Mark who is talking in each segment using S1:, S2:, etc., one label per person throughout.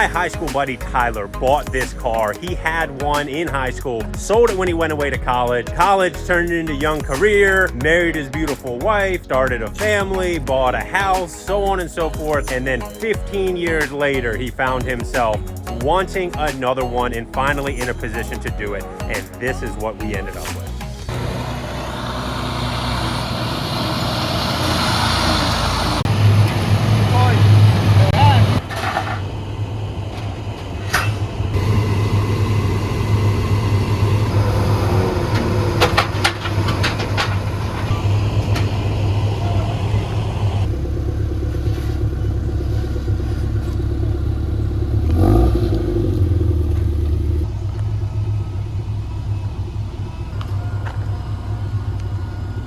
S1: high school buddy Tyler bought this car. He had one in high school, sold it when he went away to college. College turned into young career, married his beautiful wife, started a family, bought a house, so on and so forth. And then 15 years later, he found himself wanting another one and finally in a position to do it. And this is what we ended up with.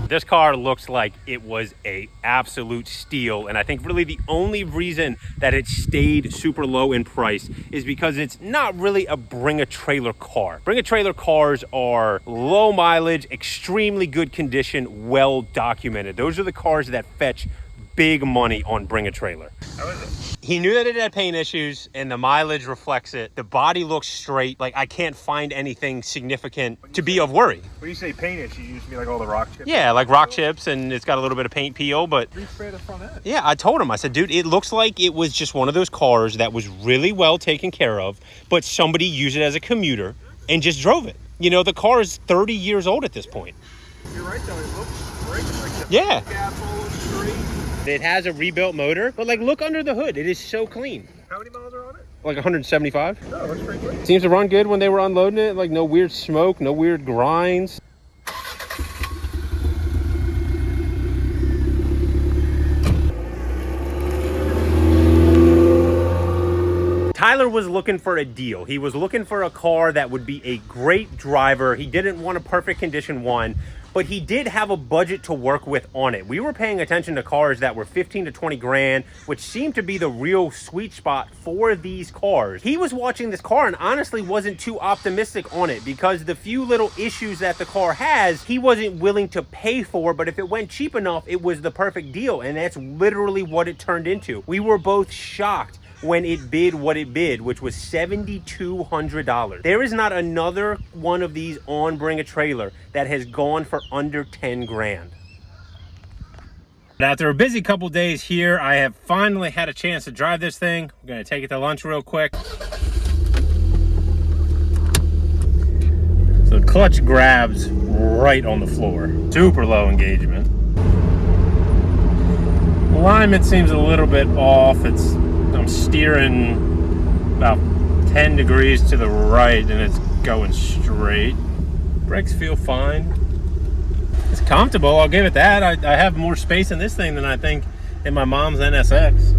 S1: This car looks like it was a absolute steal, and I think really the only reason that it stayed super low in price is because it's not really a bring-a-trailer car. Bring-a-trailer cars are low mileage, extremely good condition, well documented. Those are the cars that fetch big money on bring-a-trailer. How is it? He knew that it had paint issues, and the mileage reflects it. The body looks straight. Like, I can't find anything significant to be of worry.
S2: When you say paint issues, you just mean like all the rock chips?
S1: Yeah, like rock chips, and it's got a little bit of paint peel, but...
S2: Respray the front end.
S1: Yeah, I told him. I said, dude, it looks like it was just one of those cars that was really well taken care of, but somebody used it as a commuter and just drove it. You know, the car is 30 years old at this point.
S2: You're right, though. It looks great. Like the
S1: yeah.
S2: Gap all looks straight.
S1: It has a rebuilt motor, but like look under the hood. It is so clean.
S2: How many miles are on it?
S1: Like 175.
S2: Oh, looks pretty good.
S1: Seems to run good when they were unloading it. Like no weird smoke, no weird grinds. Tyler was looking for a deal. He was looking for a car that would be a great driver. He didn't want a perfect condition one, but he did have a budget to work with on it. We were paying attention to cars that were 15 to 20 grand, which seemed to be the real sweet spot for these cars. He was watching this car and honestly wasn't too optimistic on it because the few little issues that the car has, he wasn't willing to pay for, but if it went cheap enough, it was the perfect deal, and that's literally what it turned into. We were both shocked when it bid what it bid, which was $7,200. There is not another one of these on Bring a Trailer that has gone for under 10 grand. After a busy couple days here, I have finally had a chance to drive this thing. I'm gonna take it to lunch real quick. So the clutch grabs right on the floor. Super low engagement. Alignment seems a little bit off. I'm steering about 10 degrees to the right and it's going straight. Brakes feel fine. It's comfortable, I'll give it that. I have more space in this thing than I think in my mom's NSX.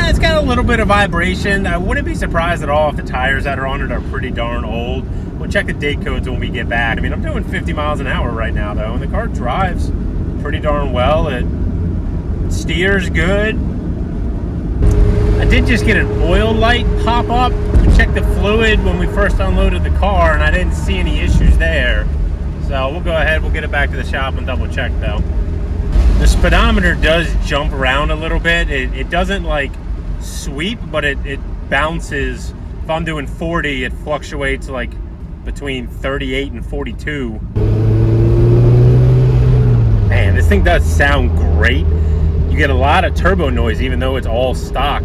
S1: It's got a little bit of vibration. I wouldn't be surprised at all if the tires that are on it are pretty darn old. We'll check the date codes when we get back. I mean, I'm doing 50 miles an hour right now, though, and the car drives pretty darn well. It steers good. I did just get an oil light pop up. We checked the fluid when we first unloaded the car, and I didn't see any issues there. So we'll go ahead, we'll get it back to the shop and double check, though. The speedometer does jump around a little bit. It doesn't, like, sweep, but it bounces. If I'm doing 40, it fluctuates, like, between 38 and 42. Man, this thing does sound great. You get a lot of turbo noise even though it's all stock.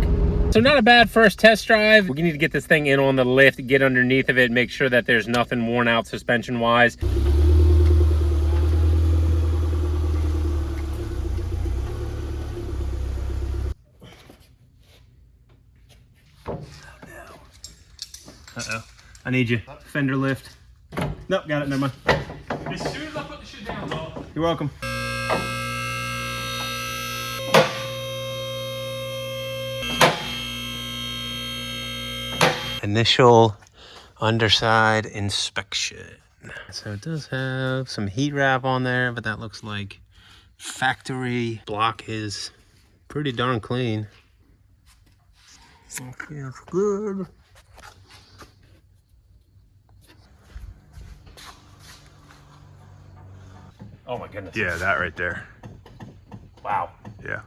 S1: So not a bad first test drive. We need to get this thing in on the lift, get underneath of it, make sure that there's nothing worn out suspension wise. Uh-oh. I need you. Fender lift. Nope, got it, never mind.
S2: As soon as I put the shit down, though.
S1: You're welcome. Initial underside inspection. So it does have some heat wrap on there, but that looks like factory. Block is pretty darn clean. Feels good. goodness.
S3: Yeah, that right there.
S1: Wow.
S3: Yeah.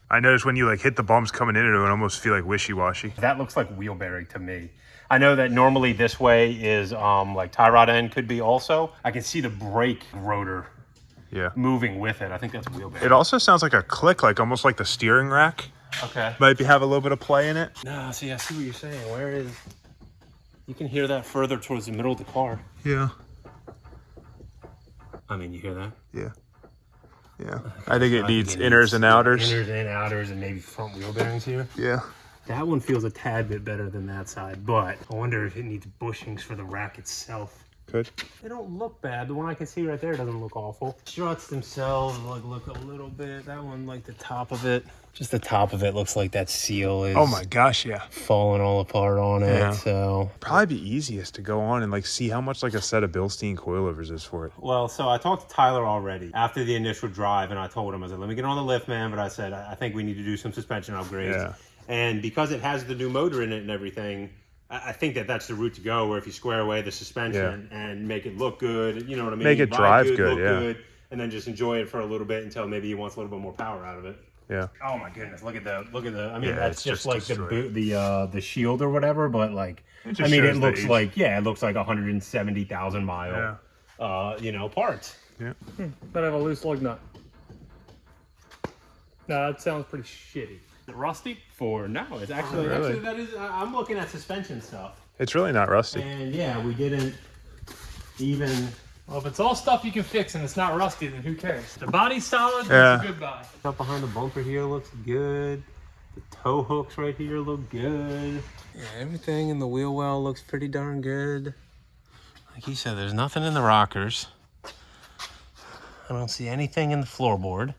S3: I noticed when you like hit the bumps coming in, it would almost feel like wishy-washy.
S1: That looks like wheel bearing to me. I know that normally this way is like tie rod end could be also. I can see the brake rotor moving with it. I think that's wheel bearing.
S3: It also sounds like a click, like almost like the steering rack.
S1: Okay.
S3: Might have a little bit of play in it.
S1: No, see, I see what you're saying. Where is... You can hear that further towards the middle of the car.
S3: Yeah.
S1: I mean, you hear that?
S3: Yeah. Yeah. I think it needs inners and outers.
S1: Inners and outers and maybe front wheel bearings here.
S3: Yeah.
S1: That one feels a tad bit better than that side, but I wonder if it needs bushings for the rack itself.
S3: Could.
S1: They don't look bad. The one I can see right there doesn't look awful. Struts themselves look a little bit. That one, like the top of it, just the top of it looks like that seal is.
S3: Oh my gosh, yeah.
S1: Falling all apart on it.
S3: Yeah.
S1: So
S3: probably be easiest to go on and like see how much like a set of Bilstein coilovers is for it.
S1: Well, so I talked to Tyler already after the initial drive, and I told him, I said, let me get on the lift, man. But I said, I think we need to do some suspension upgrades.
S3: Yeah.
S1: And because it has the new motor in it and everything, I think that's the route to go, where if you square away the suspension and make it look good, you know what I mean?
S3: Make it drive good,
S1: look good, and then just enjoy it for a little bit until maybe he wants a little bit more power out of it.
S3: Yeah.
S1: Oh my goodness, look at the, I mean, that's just like the shield or whatever, but like, I mean, it looks like, it looks like 170,000 mile, you know, parts.
S3: Yeah.
S2: But I have a loose lug nut. No, that sounds pretty shitty. Is it rusty?
S1: No, it's actually,
S3: really?
S1: that is, I'm looking at suspension stuff.
S3: It's really not rusty.
S1: And yeah, we didn't even...
S2: Well, if it's all stuff you can fix and it's not rusty, then who cares? The body's solid, that's a good buy.
S1: Up behind the bumper here looks good. The tow hooks right here look good. Yeah, everything in the wheel well looks pretty darn good. Like he said, there's nothing in the rockers. I don't see anything in the floorboard.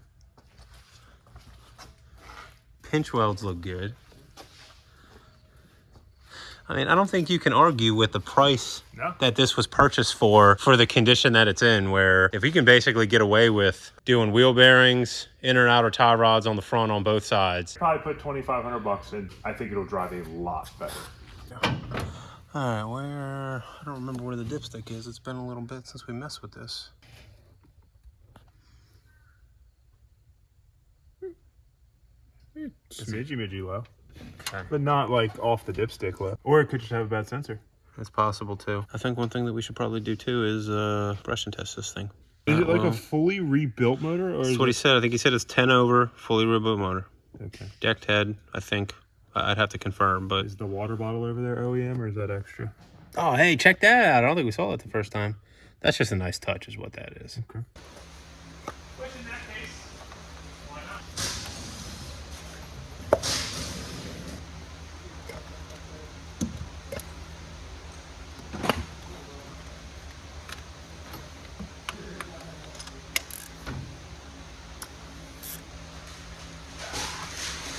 S1: Pinch welds look good. I mean, I don't think you can argue with the price that this was purchased for the condition that it's in, where if we can basically get away with doing wheel bearings, inner and outer tie rods on the front on both sides.
S3: Probably put $2,500 in. I think it'll drive a lot better.
S1: All right, I don't remember where the dipstick is. It's been a little bit since we messed with this.
S3: Smidgy low. Okay. But not like off the dipstick low. Or it could just have a bad sensor.
S1: That's possible too. I think one thing that we should probably do too is brush and test this thing.
S3: Is it like a fully rebuilt motor? Or
S1: that's what he said. I think he said it's 10 over, fully rebuilt motor.
S3: Okay.
S1: Decked head, I think. I'd have to confirm, but...
S3: Is the water bottle over there OEM or is that extra?
S1: Oh, hey, check that out. I don't think we saw that the first time. That's just a nice touch is what that is.
S3: Okay.
S2: Which in that case, why not?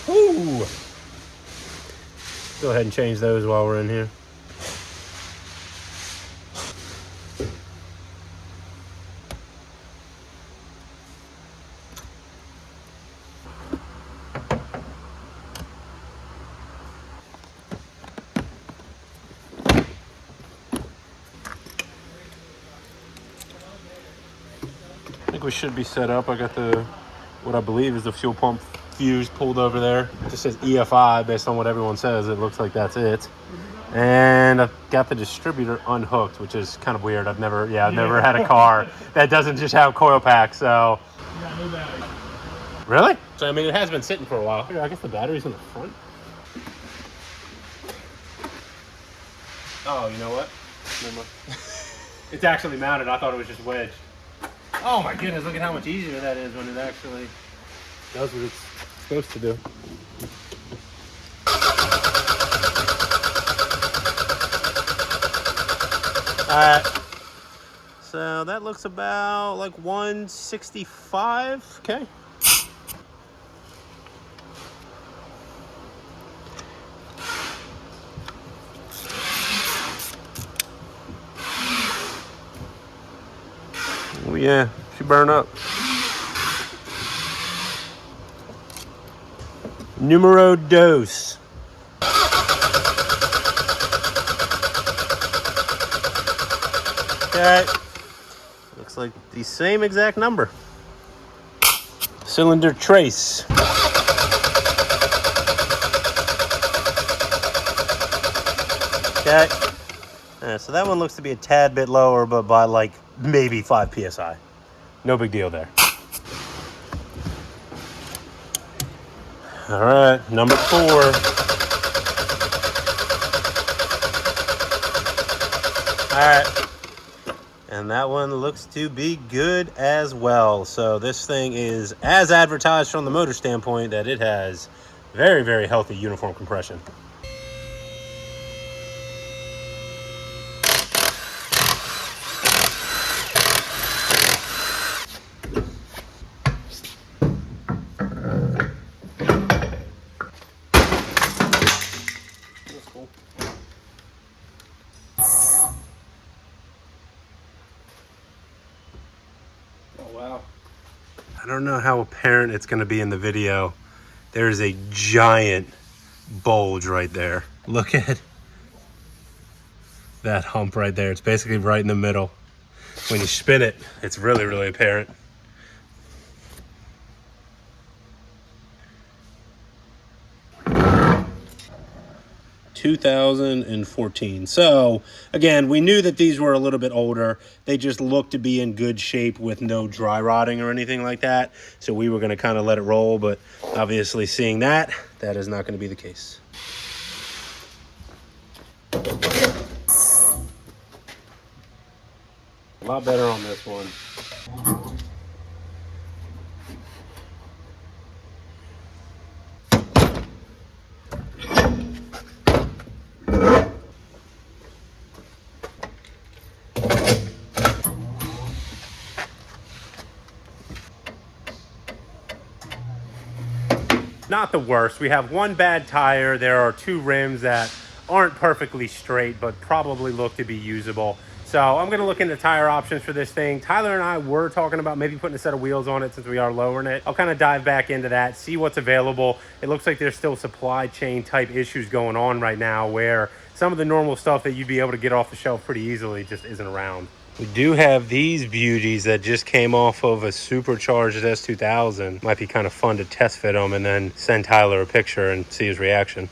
S1: Ooh. Go ahead and change those while we're in here. I think we should be set up. I got what I believe is the fuel pump fuse pulled over there. It just says EFI based on what everyone says. It looks like that's it. And I've got the distributor unhooked, which is kind of weird. I've never had a car that doesn't just have coil packs, so.
S2: Yeah, no battery.
S1: Really? So, I mean, it has been sitting for a while. I guess the battery's in the front. Oh, you know what? Never mind. It's actually mounted. I thought it was just wedged. Oh my goodness, look at how much easier that is when it actually does what it's supposed to do. Alright, so that looks about like 165, okay. Oh yeah, she burned up. Numero dos. Okay. Looks like the same exact number. cylinder trace. Okay. So that one looks to be a tad bit lower, but by like maybe 5 psi. No big deal there. All right, number 4. All right. And that one looks to be good as well. So this thing is as advertised from the motor standpoint that it has very, very healthy uniform compression. That's cool. Oh, wow. I don't know how apparent it's going to be in the video. There's a giant bulge right there. Look at that hump right there. It's basically right in the middle. When you spin it, it's really, really apparent. (2014). So again, we knew that these were a little bit older. They just looked to be in good shape with no dry rotting or anything like that. So we were going to kind of let it roll, but obviously seeing that is not going to be the case. A lot better on this one. Not the worst. We have one bad tire. There are 2 rims that aren't perfectly straight, but probably look to be usable. So I'm going to look into tire options for this thing. Tyler and I were talking about maybe putting a set of wheels on it since we are lowering it. I'll kind of dive back into that, see what's available. It looks like there's still supply chain type issues going on right now where some of the normal stuff that you'd be able to get off the shelf pretty easily just isn't around. We do have these beauties that just came off of a supercharged S2000. Might be kind of fun to test fit them and then send Tyler a picture and see his reaction.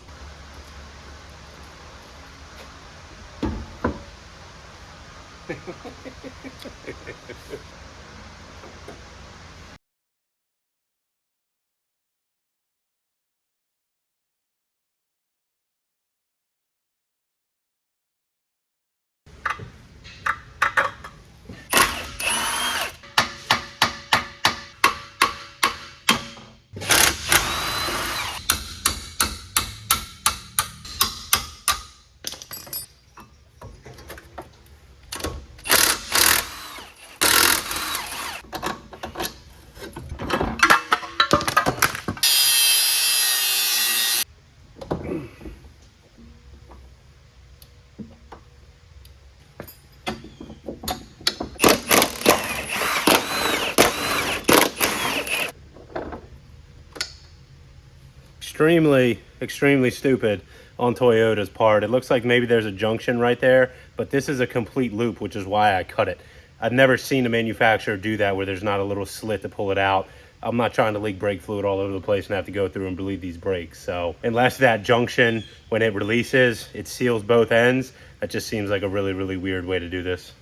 S1: Extremely stupid on Toyota's part. It looks like maybe there's a junction right there, but this is a complete loop, which is why I cut it. I've never seen a manufacturer do that where there's not a little slit to pull it out. I'm not trying to leak brake fluid all over the place and have to go through and bleed these brakes. So unless that junction, when it releases, it seals both ends, that just seems like a really, really weird way to do this.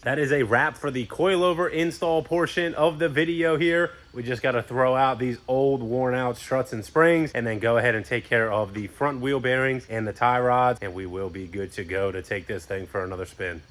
S1: That is a wrap for the coilover install portion of the video here. We just got to throw out these old worn out struts and springs and then go ahead and take care of the front wheel bearings and the tie rods, and we will be good to go to take this thing for another spin.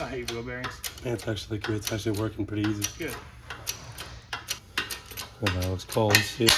S2: I hate wheel bearings.
S4: Yeah, it's actually good. It's actually working pretty easy.
S2: Good.
S4: And that looks cold. See?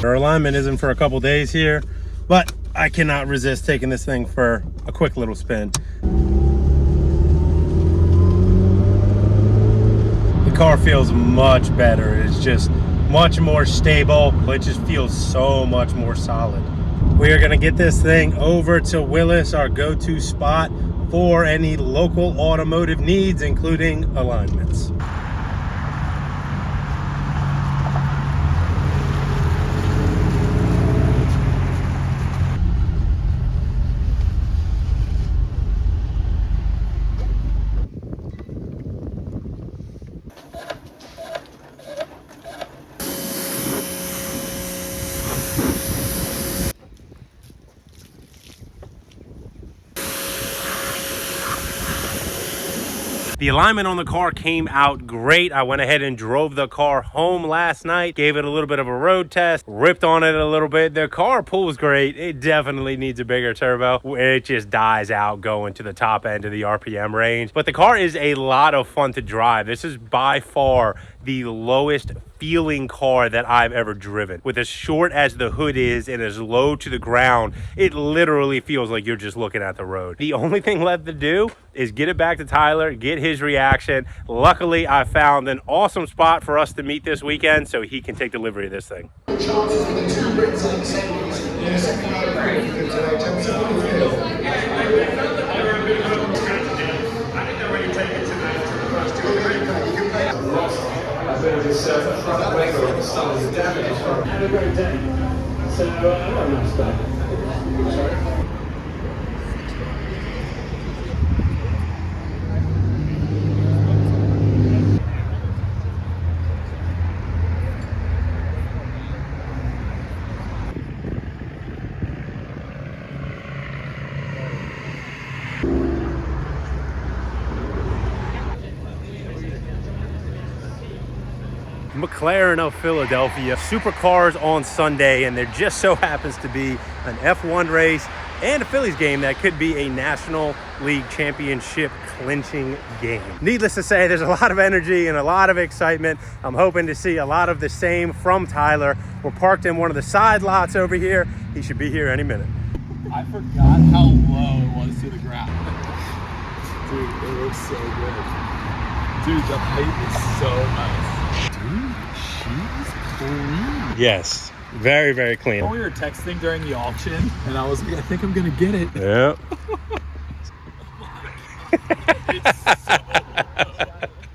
S4: Our alignment isn't for a couple days here, but I cannot resist taking this thing for a quick little spin. The car feels much better. It's just much more stable. It just feels so much more solid. We are going to get this thing over to Willis, our go-to spot for any local automotive needs, including alignments.
S1: The alignment on the car came out great. I went ahead and drove the car home last night, gave it a little bit of a road test, ripped on it a little bit. The car pulls great. It definitely needs a bigger turbo. It just dies out going to the top end of the RPM range. But the car is a lot of fun to drive. This is by far the lowest feeling car that I've ever driven. With as short as the hood is and as low to the ground, it literally feels like you're just looking at the road. The only thing left to do is get it back to Tyler, get his reaction. Luckily, I found an awesome spot for us to meet this weekend so he can take delivery of this thing.
S2: Have a great day. So,
S1: McLaren of Philadelphia, supercars on Sunday, and there just so happens to be an F1 race and a Phillies game that could be a National League Championship clinching game. Needless to say, there's a lot of energy and a lot of excitement. I'm hoping to see a lot of the same from Tyler. We're parked in one of the side lots over here. He should be here any minute.
S5: I forgot how low it was to the ground. Dude, it looks so good. Dude, the paint is so nice. Dude, she's clean.
S1: Yes, very, very clean.
S5: We were texting during the auction, and I was like, I think I'm gonna get it.
S1: Yeah.
S5: It's so low.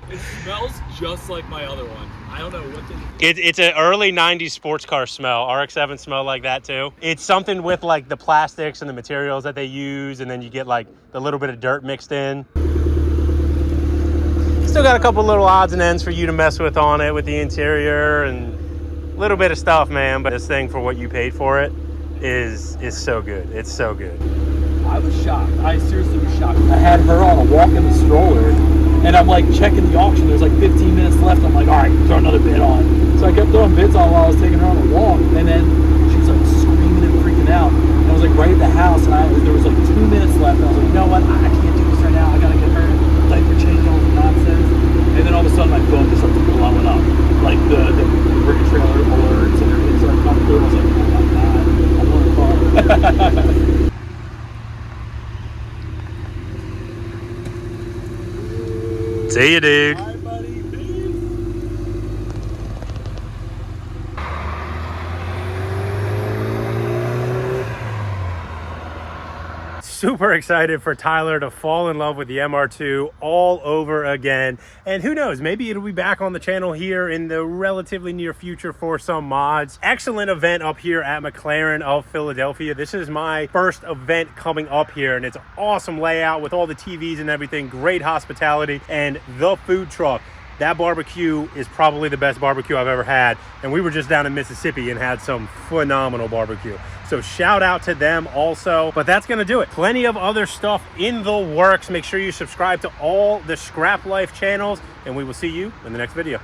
S5: It smells just like my other one. I don't know what
S1: It's an early 90s sports car smell. RX-7 smell like that too. It's something with like the plastics and the materials that they use, and then you get like the little bit of dirt mixed in. Still got a couple little odds and ends for you to mess with on it with the interior and a little bit of stuff, man. But this thing, for what you paid for it, is so good. It's so good.
S5: I was shocked. I seriously was shocked. I had her on a walk in the stroller, and I'm like checking the auction. There's like 15 minutes left. I'm like, all right, throw another bid on. So I kept throwing bids on while I was taking her on a walk, and then she was like screaming and freaking out. And I was like right at the house, and there was like 2 minutes left. And I was like, you know what? I can't do this right now. I gotta get her diaper changed, all the nonsense. And then all of a sudden my phone just started blowing up, like the brake trailer alerts and everything started coming through. I was like, oh my god, I want a car.
S1: See you, dude.
S5: Bye, buddy.
S1: Super excited for Tyler to fall in love with the MR2 all over again. And who knows, maybe it'll be back on the channel here in the relatively near future for some mods. Excellent event up here at McLaren of Philadelphia. This is my first event coming up here, and it's an awesome layout with all the TVs and everything, great hospitality, and the food truck. That barbecue is probably the best barbecue I've ever had. And we were just down in Mississippi and had some phenomenal barbecue. So shout out to them also. But that's going to do it. Plenty of other stuff in the works. Make sure you subscribe to all the Scrap Life channels, and we will see you in the next video.